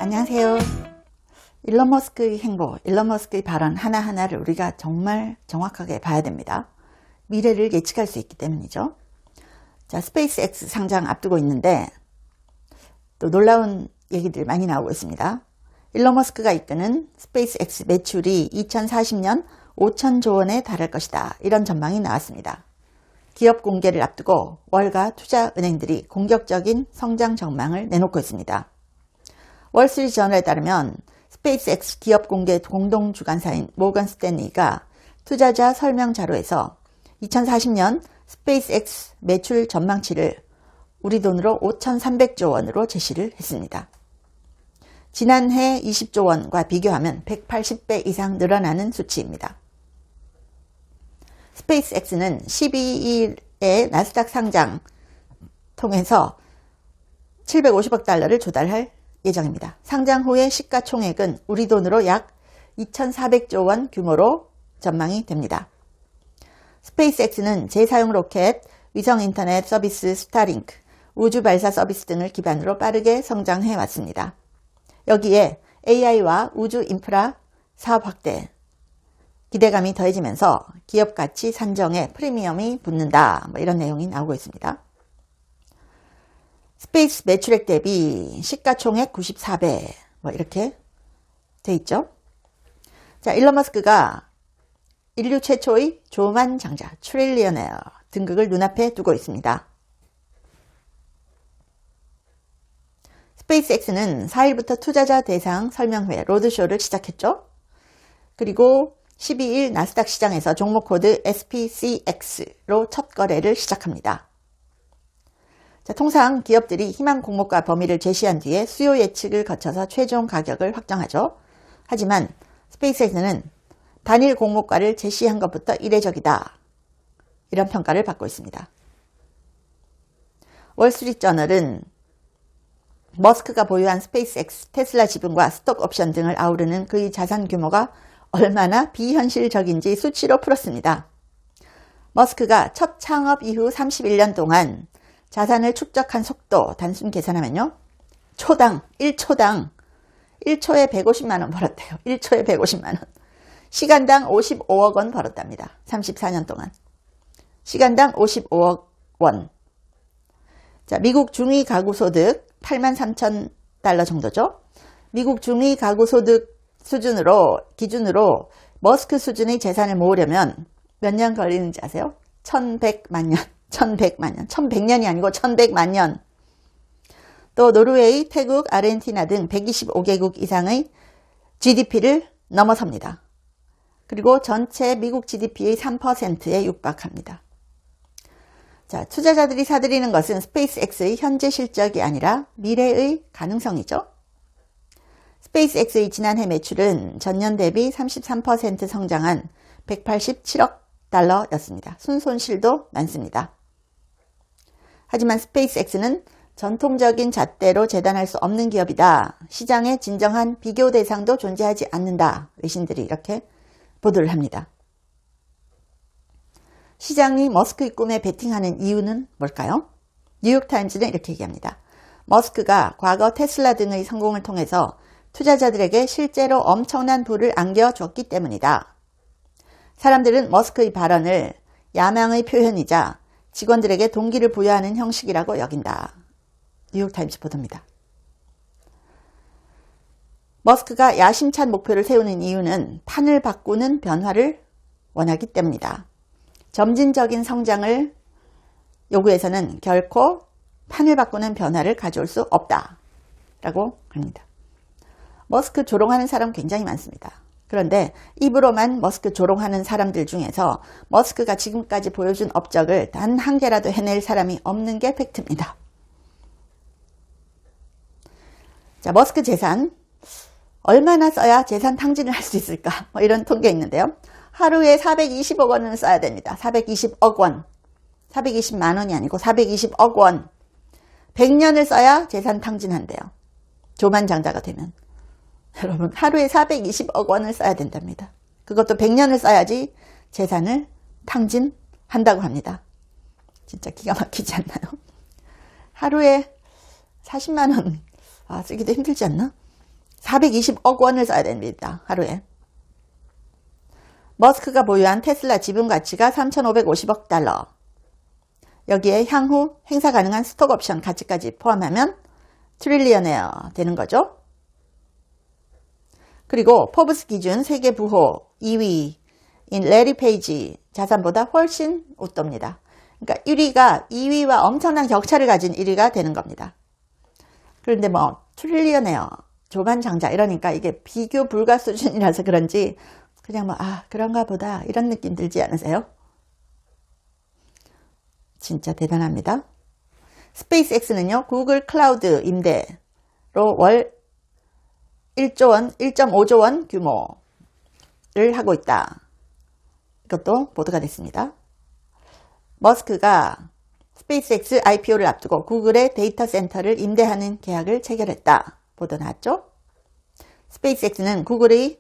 안녕하세요. 일론 머스크의 행보, 일론 머스크의 발언 하나하나를 우리가 정말 정확하게 봐야 됩니다. 미래를 예측할 수 있기 때문이죠. 자, 스페이스X 상장 앞두고 있는데 또 놀라운 얘기들이 많이 나오고 있습니다. 일론 머스크가 이끄는 스페이스X 매출이 2040년 5천조 원에 달할 것이다. 이런 전망이 나왔습니다. 기업 공개를 앞두고 월가 투자은행들이 공격적인 성장 전망을 내놓고 있습니다. 월스트리트저널에 따르면 스페이스X 기업 공개 공동주관사인 모건 스탠리가 투자자 설명 자료에서 2040년 스페이스X 매출 전망치를 우리 돈으로 5,300조 원으로 제시를 했습니다. 지난해 20조 원과 비교하면 180배 이상 늘어나는 수치입니다. 스페이스X는 12일에 나스닥 상장 통해서 750억 달러를 조달할 예정입니다. 상장 후의 시가총액은 우리 돈으로 약 2,400조 원 규모로 전망이 됩니다. 스페이스X는 재사용 로켓, 위성 인터넷 서비스 스타링크, 우주 발사 서비스 등을 기반으로 빠르게 성장해 왔습니다. 여기에 AI와 우주 인프라 사업 확대, 기대감이 더해지면서 기업 가치 산정에 프리미엄이 붙는다. 이런 내용이 나오고 있습니다. 스페이스 매출액 대비 시가총액 94배 이렇게 돼 있죠. 자, 일론 머스크가 인류 최초의 조만 장자 트릴리어네어 등극을 눈앞에 두고 있습니다. 스페이스X는 4일부터 투자자 대상 설명회 로드쇼를 시작했죠. 그리고 12일 나스닥 시장에서 종목 코드 SPCX로 첫 거래를 시작합니다. 자, 통상 기업들이 희망 공모가 범위를 제시한 뒤에 수요 예측을 거쳐서 최종 가격을 확정하죠. 하지만 스페이스X는 단일 공모가를 제시한 것부터 이례적이다. 이런 평가를 받고 있습니다. 월스트리트저널은 머스크가 보유한 스페이스X, 테슬라 지분과 스톡 옵션 등을 아우르는 그의 자산 규모가 얼마나 비현실적인지 수치로 풀었습니다. 머스크가 첫 창업 이후 31년 동안 자산을 축적한 속도 단순 계산하면요. 1초에 150만 원 벌었대요. 1초에 150만 원. 시간당 55억 원 벌었답니다. 34년 동안. 시간당 55억 원. 자, 미국 중위 가구 소득 83,000달러 정도죠. 미국 중위 가구 소득 기준으로 머스크 수준의 재산을 모으려면 몇 년 걸리는지 아세요? 1100만 년. 1100년이 아니고 1100만 년. 또 노르웨이, 태국, 아르헨티나 등 125개국 이상의 GDP를 넘어섭니다. 그리고 전체 미국 GDP의 3%에 육박합니다. 자, 투자자들이 사들이는 것은 스페이스X의 현재 실적이 아니라 미래의 가능성이죠. 스페이스X의 지난해 매출은 전년 대비 33% 성장한 187억 달러였습니다. 순손실도 많습니다. 하지만 스페이스X는 전통적인 잣대로 재단할 수 없는 기업이다. 시장에 진정한 비교 대상도 존재하지 않는다. 외신들이 이렇게 보도를 합니다. 시장이 머스크의 꿈에 베팅하는 이유는 뭘까요? 뉴욕타임즈는 이렇게 얘기합니다. 머스크가 과거 테슬라 등의 성공을 통해서 투자자들에게 실제로 엄청난 부를 안겨줬기 때문이다. 사람들은 머스크의 발언을 야망의 표현이자 직원들에게 동기를 부여하는 형식이라고 여긴다. 뉴욕타임스 보도입니다. 머스크가 야심찬 목표를 세우는 이유는 판을 바꾸는 변화를 원하기 때문이다. 점진적인 성장을 요구해서는 결코 판을 바꾸는 변화를 가져올 수 없다. 라고 합니다. 머스크 조롱하는 사람 굉장히 많습니다. 그런데 입으로만 머스크 조롱하는 사람들 중에서 머스크가 지금까지 보여준 업적을 단 한 개라도 해낼 사람이 없는 게 팩트입니다. 자, 머스크 재산 얼마나 써야 재산 탕진을 할 수 있을까? 이런 통계 있는데요. 하루에 420억 원을 써야 됩니다. 420억 원. 420만 원이 아니고 420억 원. 100년을 써야 재산 탕진한대요. 조만장자가 되면. 여러분, 하루에 420억 원을 써야 된답니다. 그것도 100년을 써야지 재산을 탕진한다고 합니다. 진짜 기가 막히지 않나요? 하루에 40만원 쓰기도 힘들지 않나? 420억 원을 써야 됩니다. 하루에. 머스크가 보유한 테슬라 지분 가치가 3,550억 달러. 여기에 향후 행사 가능한 스톡 옵션 가치까지 포함하면 트릴리언웨어 되는 거죠. 그리고 포브스 기준 세계 부호 2위인 레리 페이지 자산보다 훨씬 웃돕니다. 그러니까 1위가 2위와 엄청난 격차를 가진 1위가 되는 겁니다. 그런데 뭐 트릴리언웨어 조반장자 이러니까 이게 비교 불가 수준이라서 그런지 그냥 뭐 그런가 보다 이런 느낌 들지 않으세요? 진짜 대단합니다. 스페이스X는요, 구글 클라우드 임대로 월 1조 원, 1.5조 원 규모를 하고 있다. 이것도 보도가 됐습니다. 머스크가 스페이스X IPO를 앞두고 구글의 데이터 센터를 임대하는 계약을 체결했다. 보도 나왔죠? 스페이스X는 구글의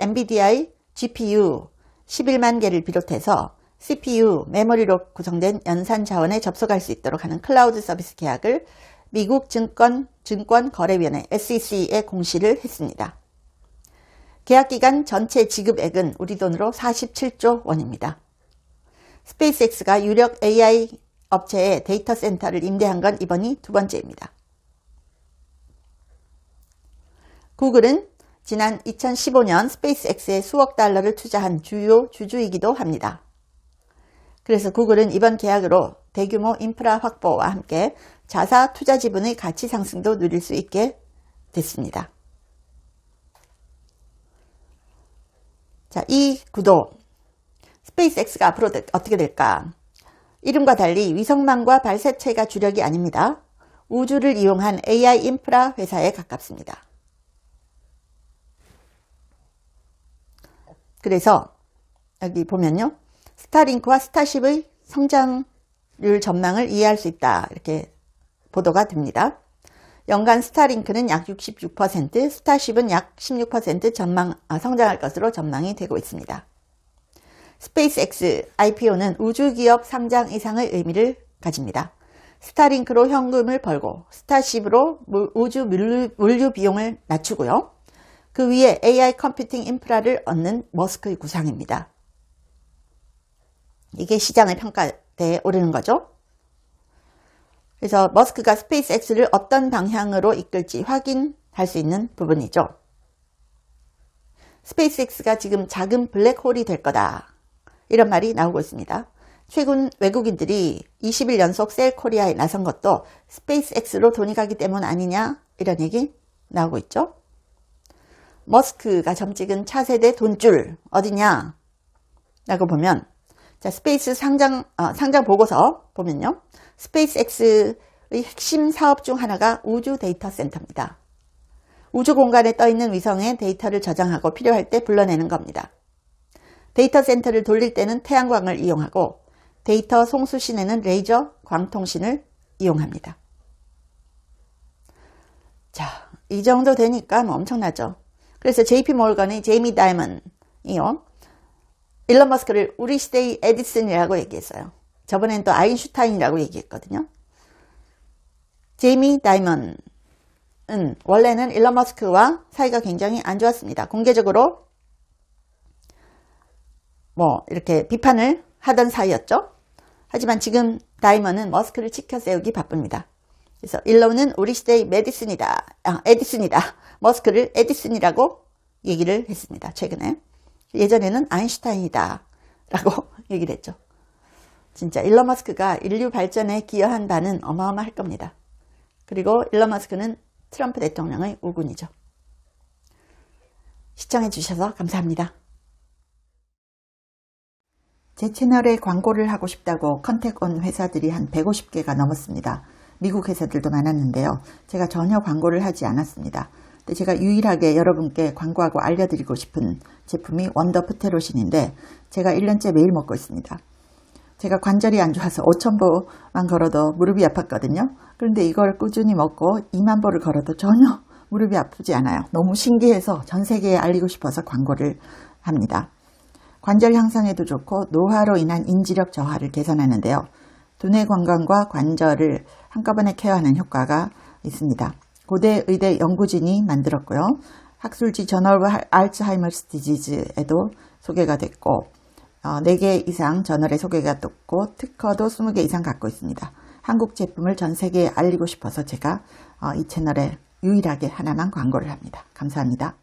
NVIDIA GPU 11만 개를 비롯해서 CPU, 메모리로 구성된 연산 자원에 접속할 수 있도록 하는 클라우드 서비스 계약을 미국 증권거래위원회 SEC에 공시를 했습니다. 계약 기간 전체 지급액은 우리 돈으로 47조 원입니다. 스페이스X가 유력 AI 업체의 데이터 센터를 임대한 건 이번이 두 번째입니다. 구글은 지난 2015년 스페이스X에 수억 달러를 투자한 주요 주주이기도 합니다. 그래서 구글은 이번 계약으로 대규모 인프라 확보와 함께 자사 투자 지분의 가치 상승도 누릴 수 있게 됐습니다. 자, 이 구도 스페이스X가 앞으로 어떻게 될까? 이름과 달리 위성망과 발사체가 주력이 아닙니다. 우주를 이용한 AI 인프라 회사에 가깝습니다. 그래서 여기 보면요. 스타링크와 스타쉽의 성장률 전망을 이해할 수 있다. 이렇게 보도가 됩니다. 연간 스타링크는 약 66%, 스타쉽은 약 16% 성장할 것으로 전망이 되고 있습니다. 스페이스X IPO는 우주기업 상장 이상의 의미를 가집니다. 스타링크로 현금을 벌고 스타쉽으로 우주 물류 비용을 낮추고요. 그 위에 AI 컴퓨팅 인프라를 얻는 머스크의 구상입니다. 이게 시장의 평가대에 오르는 거죠. 그래서 머스크가 스페이스X를 어떤 방향으로 이끌지 확인할 수 있는 부분이죠. 스페이스X가 지금 작은 블랙홀이 될 거다. 이런 말이 나오고 있습니다. 최근 외국인들이 20일 연속 셀 코리아에 나선 것도 스페이스X로 돈이 가기 때문 아니냐 이런 얘기 나오고 있죠. 머스크가 점찍은 차세대 돈줄 어디냐 라고 보면 자, 스페이스 상장 보고서 보면요. 스페이스X의 핵심 사업 중 하나가 우주 데이터 센터입니다. 우주 공간에 떠 있는 위성의 데이터를 저장하고 필요할 때 불러내는 겁니다. 데이터 센터를 돌릴 때는 태양광을 이용하고 데이터 송수 시내는 레이저 광통신을 이용합니다. 자, 이 정도 되니까 뭐 엄청나죠. 그래서 JP모건의 제이미 다이먼이요. 일론 머스크를 우리 시대의 에디슨이라고 얘기했어요. 저번엔 또 아인슈타인이라고 얘기했거든요. 제이미 다이먼은 원래는 일론 머스크와 사이가 굉장히 안 좋았습니다. 공개적으로 뭐 이렇게 비판을 하던 사이였죠. 하지만 지금 다이먼은 머스크를 치켜 세우기 바쁩니다. 그래서 일론은 우리 시대의 에디슨이다. 머스크를 에디슨이라고 얘기를 했습니다. 최근에. 예전에는 아인슈타인이다 라고 얘기를 했죠. 진짜 일론 머스크가 인류 발전에 기여한 바는 어마어마할 겁니다. 그리고 일론 머스크는 트럼프 대통령의 우군이죠. 시청해 주셔서 감사합니다. 제 채널에 광고를 하고 싶다고 컨택 온 회사들이 한 150개가 넘었습니다. 미국 회사들도 많았는데요. 제가 전혀 광고를 하지 않았습니다. 근데 제가 유일하게 여러분께 광고하고 알려드리고 싶은 제품이 원더 프테로신인데 제가 1년째 매일 먹고 있습니다. 제가 관절이 안 좋아서 5,000보만 걸어도 무릎이 아팠거든요. 그런데 이걸 꾸준히 먹고 2만 보를 걸어도 전혀 무릎이 아프지 않아요. 너무 신기해서 전 세계에 알리고 싶어서 광고를 합니다. 관절 향상에도 좋고 노화로 인한 인지력 저하를 개선하는데요. 두뇌 건강과 관절을 한꺼번에 케어하는 효과가 있습니다. 고대 의대 연구진이 만들었고요. 학술지 저널 오브 알츠하이머스 디지즈에도 소개가 됐고 4개 이상 저널에 소개가 됐고 특허도 20개 이상 갖고 있습니다. 한국 제품을 전 세계에 알리고 싶어서 제가 이 채널에 유일하게 하나만 광고를 합니다. 감사합니다.